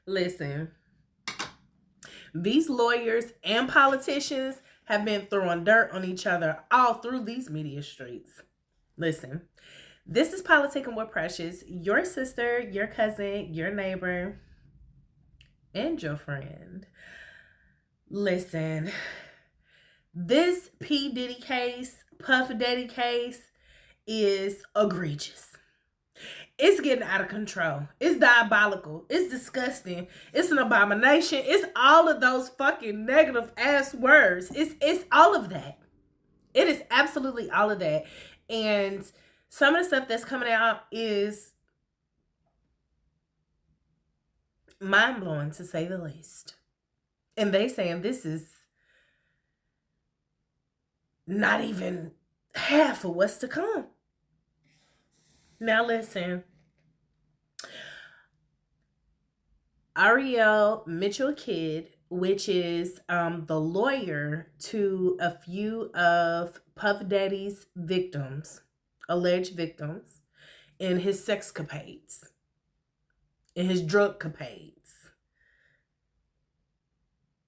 Listen, these lawyers and politicians have been throwing dirt on each other all through these media streets. Listen, this is Politicking with Precious, your sister, your cousin, your neighbor, and your friend. Listen, this P. Diddy case, Puff Daddy case, is egregious. It's getting out of control. It's diabolical. It's disgusting. It's an abomination. It's all of those fucking negative ass words. It's all of that. It is absolutely all of that. And some of the stuff that's coming out is mind blowing, to say the least. And they saying this is not even half of what's to come. Now listen, Ariel Mitchell Kidd, which is the lawyer to a few of Puff Daddy's victims, alleged victims, in his sexcapades, in his drug capades,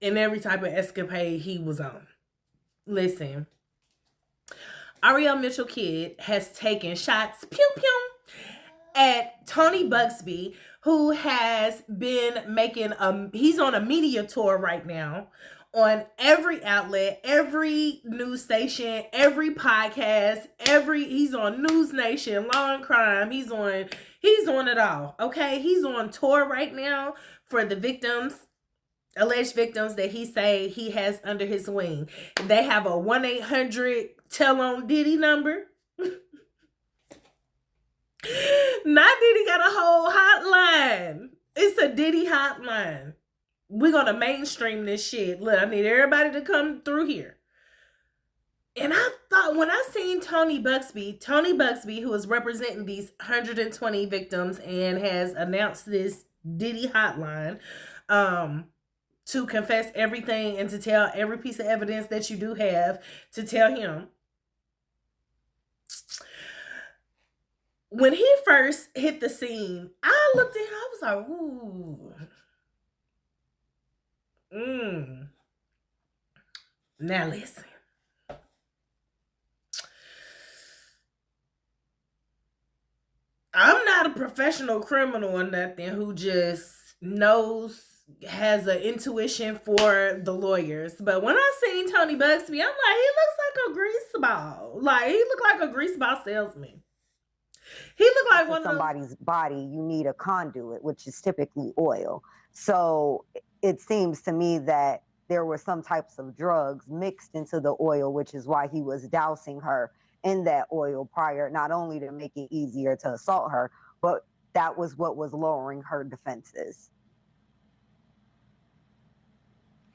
in every type of escapade he was on. Listen, Ariel Mitchell Kidd has taken shots, pew pew, at Tony Buzzbee, who has been making he's on a media tour right now on every outlet, every news station, every podcast, he's on News Nation, Law and Crime, he's on it all. Okay, he's on tour right now for the victims, alleged victims that he say he has under his wing. They have a 1-800 tell on Diddy number. Not Diddy got a whole hotline. It's a Diddy hotline. We're gonna mainstream this shit. Look, I need everybody to come through here. And I thought, when I seen Tony Buzzbee, who is representing these 120 victims and has announced this Diddy hotline, to confess everything and to tell every piece of evidence that you do have to tell him. When he first hit the scene, I looked at him, I was like, ooh. Now listen. I'm not a professional criminal or nothing who just has an intuition for the lawyers. But when I seen Tony Buzzbee, I'm like, he looks like a greaseball. Like, he looked like a greaseball salesman. He looked like one of somebody's body, you need a conduit, which is typically oil. So it seems to me that there were some types of drugs mixed into the oil, which is why he was dousing her in that oil prior, not only to make it easier to assault her, but that was what was lowering her defenses.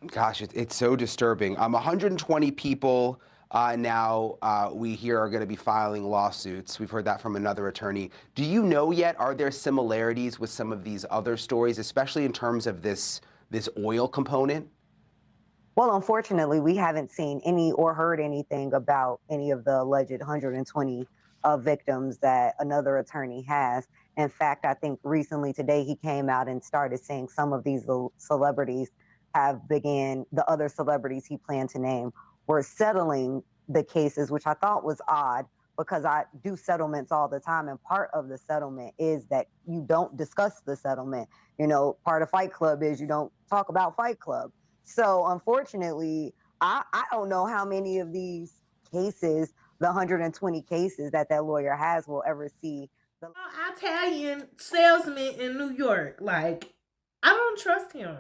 Gosh, it's so disturbing. 120 people now we hear are going to be filing lawsuits. We've heard that from another attorney. Do you know yet, are there similarities with some of these other stories, especially in terms of this oil component? Well, unfortunately, we haven't seen any or heard anything about any of the alleged 120 victims that another attorney has. In fact, I think recently today he came out and started saying some of these celebrities the other celebrities he planned to name were settling the cases, which I thought was odd because I do settlements all the time. And part of the settlement is that you don't discuss the settlement. You know, part of Fight Club is you don't talk about Fight Club. So unfortunately, I don't know how many of these cases, the 120 cases that lawyer has, will ever see. The Italian salesman in New York. Like, I don't trust him.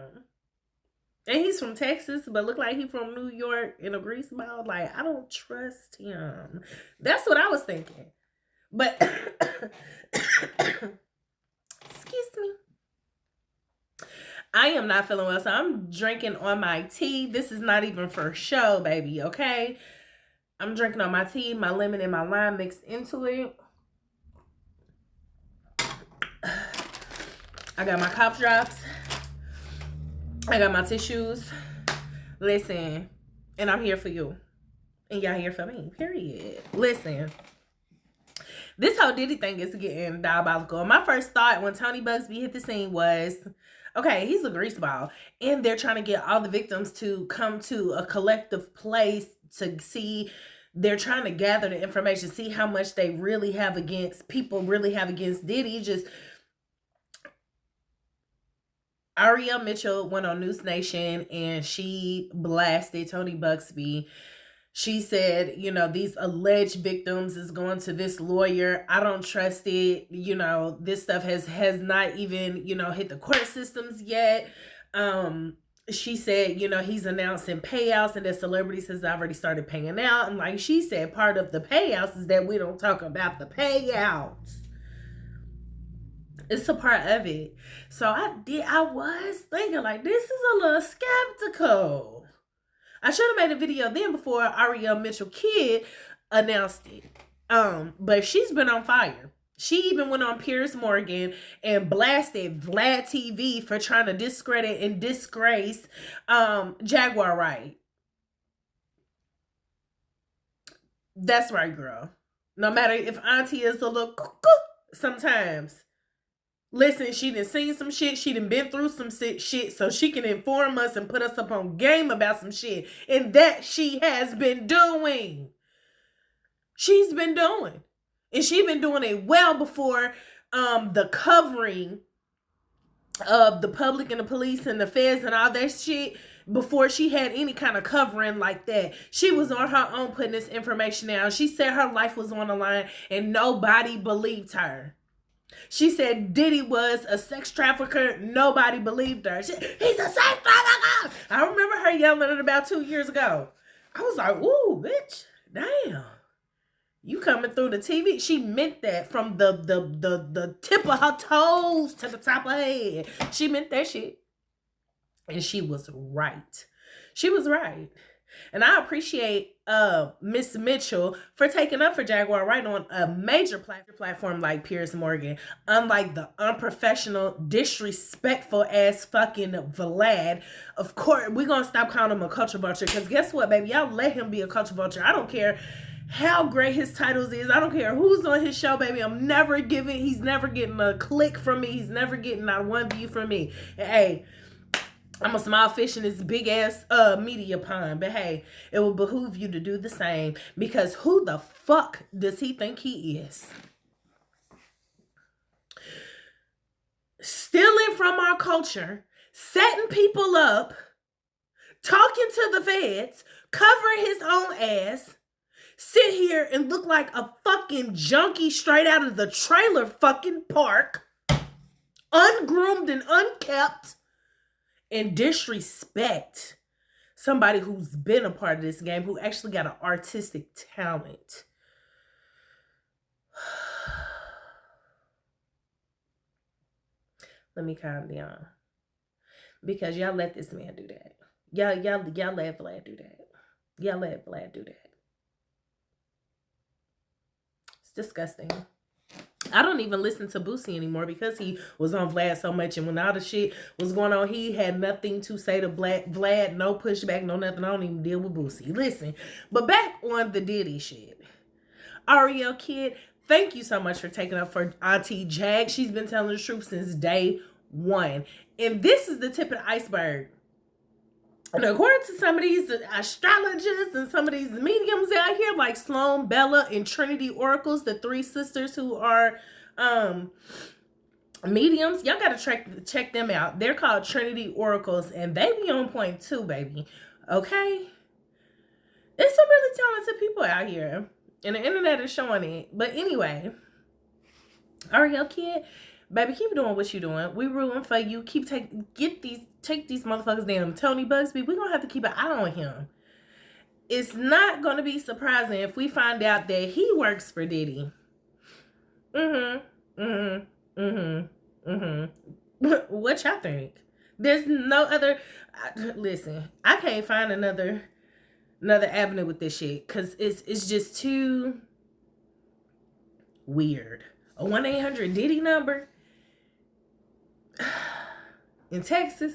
And he's from Texas, but look like he's from New York in a greaseball. Like, I don't trust him. That's what I was thinking. But, excuse me. I am not feeling well, so I'm drinking on my tea. This is not even for show, baby, okay? I'm drinking on my tea, my lemon and my lime mixed into it. I got my cough drops. I got my tissues. Listen, and I'm here for you. And y'all here for me, period. Listen, this whole Diddy thing is getting diabolical. My first thought when Tony Buzzbee hit the scene was, Okay, he's a greaseball. And they're trying to get all the victims to come to a collective place to see. They're trying to gather the information, see how much they really have against Diddy. Just Ariel Mitchell went on News Nation and she blasted Tony Buzzbee. She said, you know, these alleged victims is going to this lawyer. I don't trust it. You know, this stuff has not even, you know, hit the court systems yet. She said, you know, he's announcing payouts and that celebrities has already started paying out. And like she said, part of the payouts is that we don't talk about the payouts. It's a part of it. So I was thinking like, this is a little skeptical. I should have made a video then before Ariel Mitchell Kid announced it. But she's been on fire. She even went on Piers Morgan and blasted Vlad TV for trying to discredit and disgrace Jaguar Wright. That's right, girl. No matter if Auntie is a little cuckoo sometimes. Listen, she done seen some shit. She done been through some shit so she can inform us and put us up on game about some shit. And that she has been doing. She's been doing. And she been doing it well before the covering of the public and the police and the feds and all that shit. Before she had any kind of covering like that. She was on her own putting this information out. She said her life was on the line and nobody believed her. She said Diddy was a sex trafficker. Nobody believed her. He's a sex trafficker. I remember her yelling it about 2 years ago. I was like, ooh, bitch, damn. You coming through the TV. She meant that from the tip of her toes to the top of her head. She meant that shit. And she was right. She was right. And I appreciate Miss Mitchell for taking up for Jaguar Wright on a major platform like Piers Morgan. Unlike the unprofessional, disrespectful ass fucking Vlad. Of course, we're going to stop calling him a culture vulture. Because guess what, baby? Y'all let him be a culture vulture. I don't care how great his titles is. I don't care who's on his show, baby. He's never getting a click from me. He's never getting not one view from me. Hey, I'm a small fish in this big ass media pond. But hey, it will behoove you to do the same. Because who the fuck does he think he is? Stealing from our culture, setting people up, talking to the feds, covering his own ass, sit here and look like a fucking junkie straight out of the trailer fucking park, ungroomed and unkept, and disrespect somebody who's been a part of this game, who actually got an artistic talent. Let me calm down. Because y'all let this man do that. Y'all let Vlad do that. Y'all let Vlad do that. It's disgusting. I don't even listen to Boosie anymore because he was on Vlad so much. And when all the shit was going on, he had nothing to say to Vlad. No pushback, no nothing. I don't even deal with Boosie. Listen, but back on the Diddy shit. Ariel Kid, thank you so much for taking up for Auntie Jag. She's been telling the truth since day one. And this is the tip of the iceberg. And according to some of these astrologers and some of these mediums out here, like Sloan, Bella, and Trinity Oracles, the three sisters who are mediums, y'all gotta check them out. They're called Trinity Oracles, and they be on point too, baby. Okay? There's some really talented people out here, and the internet is showing it. But anyway, Ariel Kid, baby, keep doing what you're doing. We rooting for you. Take these motherfuckers down. Tony Buzzbee, we're gonna have to keep an eye on him. It's not gonna be surprising if we find out that he works for Diddy. What y'all think? There's no other. Listen, I can't find another avenue with this shit because it's just too weird. A 1-800-DIDDY number in Texas.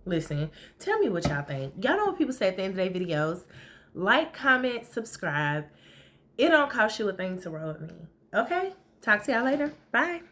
Listen, tell me what y'all think. Y'all know what people say at the end of their videos. Like, comment, subscribe. It don't cost you a thing to roll with me. Okay? Talk to y'all later. Bye.